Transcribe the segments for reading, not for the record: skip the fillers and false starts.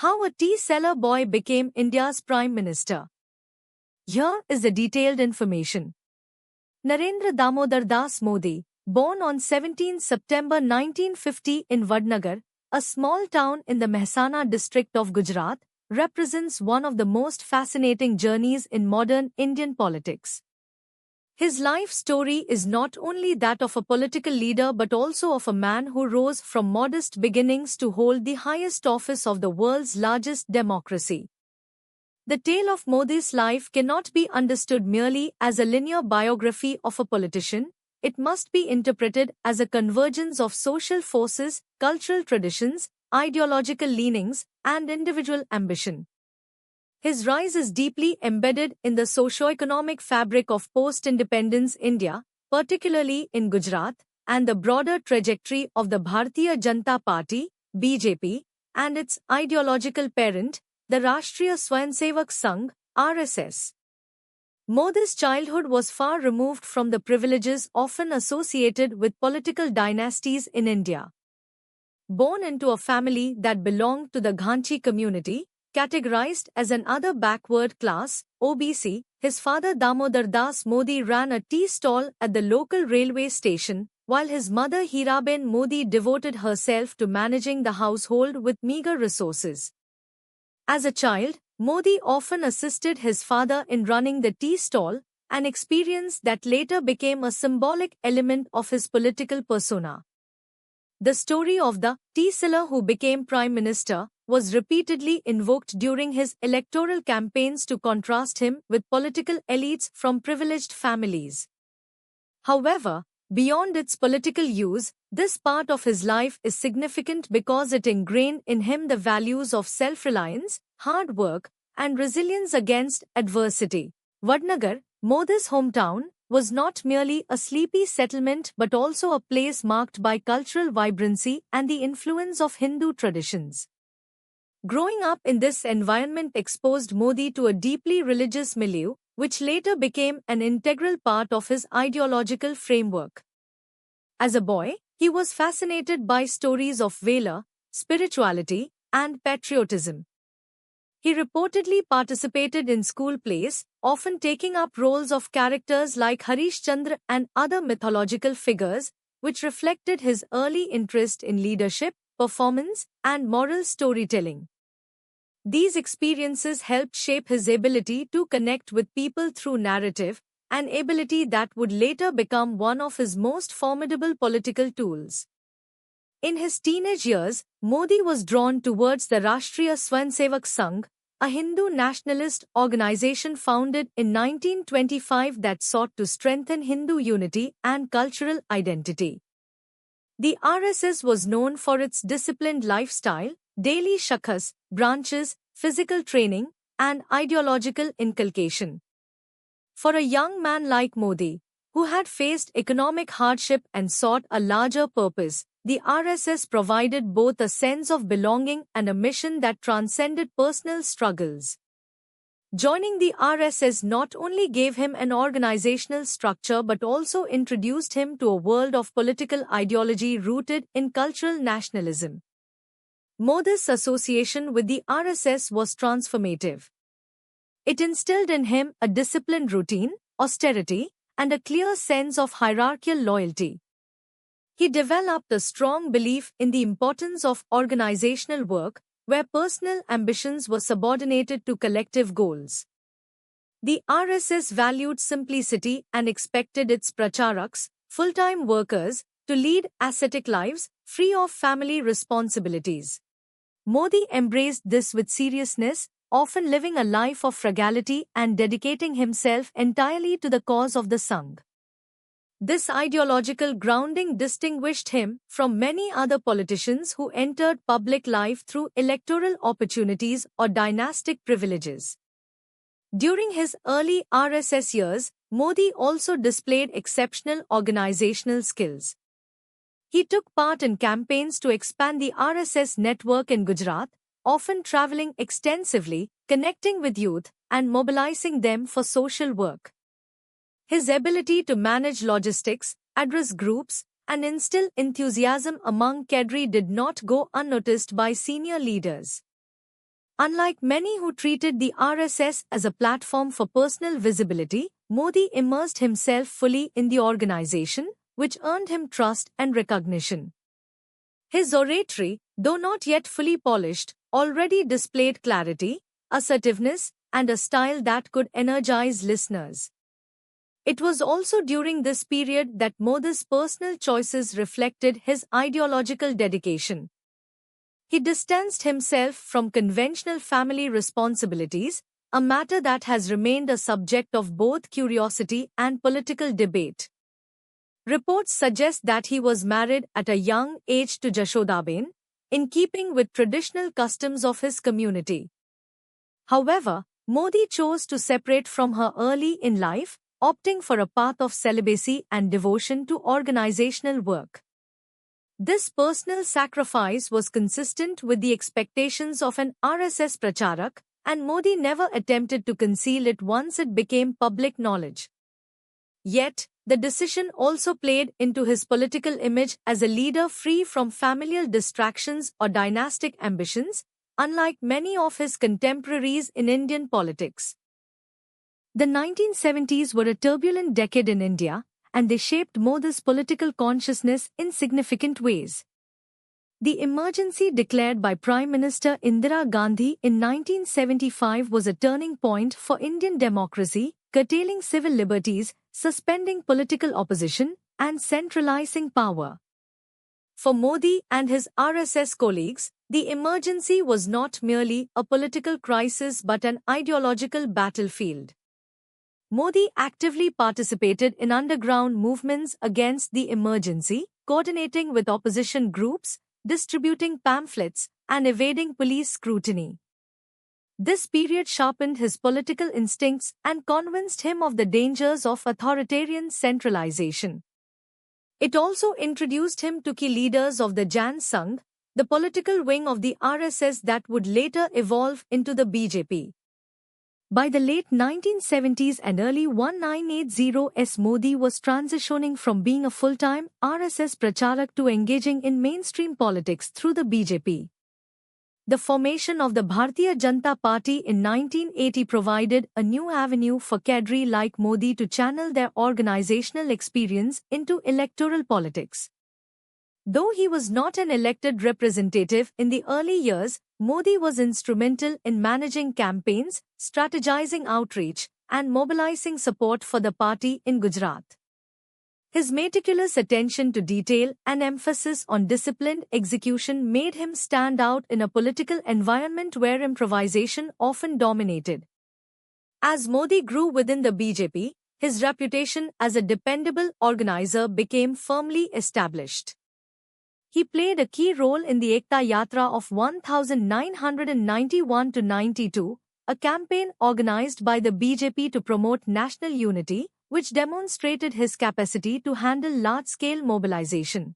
How a tea seller boy became India's Prime Minister. Here is the detailed information. Narendra Damodar Das Modi, born on 17 September 1950 in Vadnagar, a small town in the Mehsana district of Gujarat, represents one of the most fascinating journeys in modern Indian politics. His life story is not only that of a political leader but also of a man who rose from modest beginnings to hold the highest office of the world's largest democracy. The tale of Modi's life cannot be understood merely as a linear biography of a politician. It must be interpreted as a convergence of social forces, cultural traditions, ideological leanings, and individual ambition. His rise is deeply embedded in the socio-economic fabric of post-independence India, particularly in Gujarat, and the broader trajectory of the Bharatiya Janata Party, BJP, and its ideological parent, the Rashtriya Swayamsevak Sangh, RSS. Modi's childhood was far removed from the privileges often associated with political dynasties in India. Born into a family that belonged to the Ghanchi community, categorized as an other backward class, OBC, his father Damodar Das Modi ran a tea stall at the local railway station, while his mother Hiraben Modi devoted herself to managing the household with meager resources. As a child, Modi often assisted his father in running the tea stall, an experience that later became a symbolic element of his political persona. The story of the tea seller who became Prime Minister was repeatedly invoked during his electoral campaigns to contrast him with political elites from privileged families. However, beyond its political use, this part of his life is significant because it ingrained in him the values of self-reliance, hard work, and resilience against adversity. Vadnagar, Modi's hometown, was not merely a sleepy settlement but also a place marked by cultural vibrancy and the influence of Hindu traditions. Growing up in this environment exposed Modi to a deeply religious milieu, which later became an integral part of his ideological framework. As a boy, he was fascinated by stories of valor, spirituality, and patriotism. He reportedly participated in school plays, often taking up roles of characters like Harishchandra and other mythological figures, which reflected his early interest in leadership, performance, and moral storytelling. These experiences helped shape his ability to connect with people through narrative, an ability that would later become one of his most formidable political tools. In his teenage years, Modi was drawn towards the Rashtriya Swayamsevak Sangh, a Hindu nationalist organization founded in 1925 that sought to strengthen Hindu unity and cultural identity. The RSS was known for its disciplined lifestyle, daily shakhas, branches, physical training, and ideological inculcation. For a young man like Modi, who had faced economic hardship and sought a larger purpose, the RSS provided both a sense of belonging and a mission that transcended personal struggles. Joining the RSS not only gave him an organizational structure but also introduced him to a world of political ideology rooted in cultural nationalism. Modi's association with the RSS was transformative. It instilled in him a disciplined routine, austerity, and a clear sense of hierarchical loyalty. He developed a strong belief in the importance of organizational work, where personal ambitions were subordinated to collective goals. The RSS valued simplicity and expected its pracharaks, full-time workers, to lead ascetic lives, free of family responsibilities. Modi embraced this with seriousness, often living a life of frugality and dedicating himself entirely to the cause of the Sangh. This ideological grounding distinguished him from many other politicians who entered public life through electoral opportunities or dynastic privileges. During his early RSS years, Modi also displayed exceptional organizational skills. He took part in campaigns to expand the RSS network in Gujarat, often traveling extensively, connecting with youth, and mobilizing them for social work. His ability to manage logistics, address groups, and instill enthusiasm among cadre did not go unnoticed by senior leaders. Unlike many who treated the RSS as a platform for personal visibility, Modi immersed himself fully in the organization, which earned him trust and recognition. His oratory, though not yet fully polished, already displayed clarity, assertiveness, and a style that could energize listeners. It was also during this period that Modi's personal choices reflected his ideological dedication. He distanced himself from conventional family responsibilities, a matter that has remained a subject of both curiosity and political debate. Reports suggest that he was married at a young age to Jashodaben, in keeping with traditional customs of his community. However, Modi chose to separate from her early in life, opting for a path of celibacy and devotion to organizational work. This personal sacrifice was consistent with the expectations of an RSS pracharak, and Modi never attempted to conceal it once it became public knowledge. Yet, the decision also played into his political image as a leader free from familial distractions or dynastic ambitions, unlike many of his contemporaries in Indian politics. The 1970s were a turbulent decade in India, and they shaped Modi's political consciousness in significant ways. The emergency declared by Prime Minister Indira Gandhi in 1975 was a turning point for Indian democracy, curtailing civil liberties, suspending political opposition, and centralizing power. For Modi and his RSS colleagues, the emergency was not merely a political crisis but an ideological battlefield. Modi actively participated in underground movements against the emergency, coordinating with opposition groups, distributing pamphlets, and evading police scrutiny. This period sharpened his political instincts and convinced him of the dangers of authoritarian centralization. It also introduced him to key leaders of the Jan Sangh, the political wing of the RSS that would later evolve into the BJP. By the late 1970s and early 1980s, Modi was transitioning from being a full-time RSS pracharak to engaging in mainstream politics through the BJP. The formation of the Bharatiya Janata Party in 1980 provided a new avenue for cadre like Modi to channel their organizational experience into electoral politics. Though he was not an elected representative in the early years, Modi was instrumental in managing campaigns, strategizing outreach, and mobilizing support for the party in Gujarat. His meticulous attention to detail and emphasis on disciplined execution made him stand out in a political environment where improvisation often dominated. As Modi grew within the BJP, his reputation as a dependable organizer became firmly established. He played a key role in the Ekta Yatra of 1991-92, a campaign organized by the BJP to promote national unity, which demonstrated his capacity to handle large-scale mobilization.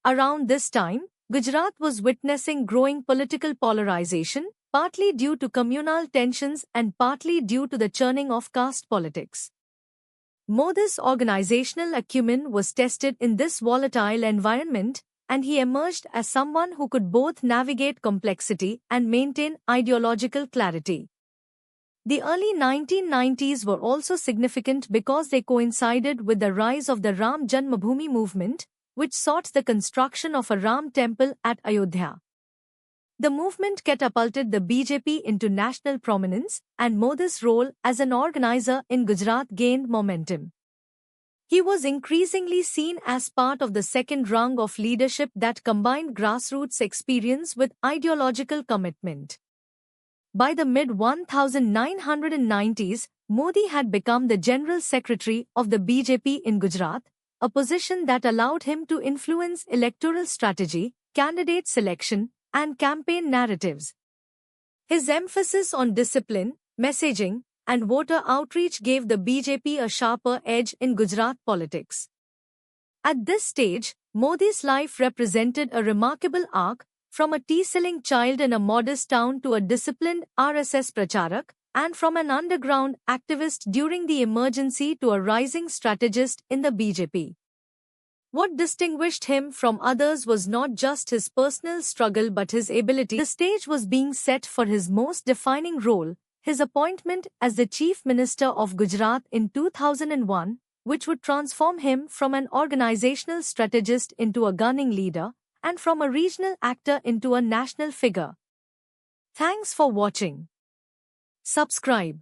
Around this time, Gujarat was witnessing growing political polarization, partly due to communal tensions and partly due to the churning of caste politics. Modi's organizational acumen was tested in this volatile environment, and he emerged as someone who could both navigate complexity and maintain ideological clarity. The early 1990s were also significant because they coincided with the rise of the Ram Janmabhoomi movement, which sought the construction of a Ram temple at Ayodhya. The movement catapulted the BJP into national prominence, and Modi's role as an organizer in Gujarat gained momentum. He was increasingly seen as part of the second rung of leadership that combined grassroots experience with ideological commitment. By the mid-1990s, Modi had become the General Secretary of the BJP in Gujarat, a position that allowed him to influence electoral strategy, candidate selection, and campaign narratives. His emphasis on discipline, messaging, and voter outreach gave the BJP a sharper edge in Gujarat politics. At this stage, Modi's life represented a remarkable arc, from a tea-selling child in a modest town to a disciplined RSS pracharak, and from an underground activist during the emergency to a rising strategist in the BJP. What distinguished him from others was not just his personal struggle but his ability. The stage was being set for his most defining role, his appointment as the Chief Minister of Gujarat in 2001, which would transform him from an organizational strategist into a gunning leader, and from a regional actor into a national figure. Thanks for watching. Subscribe.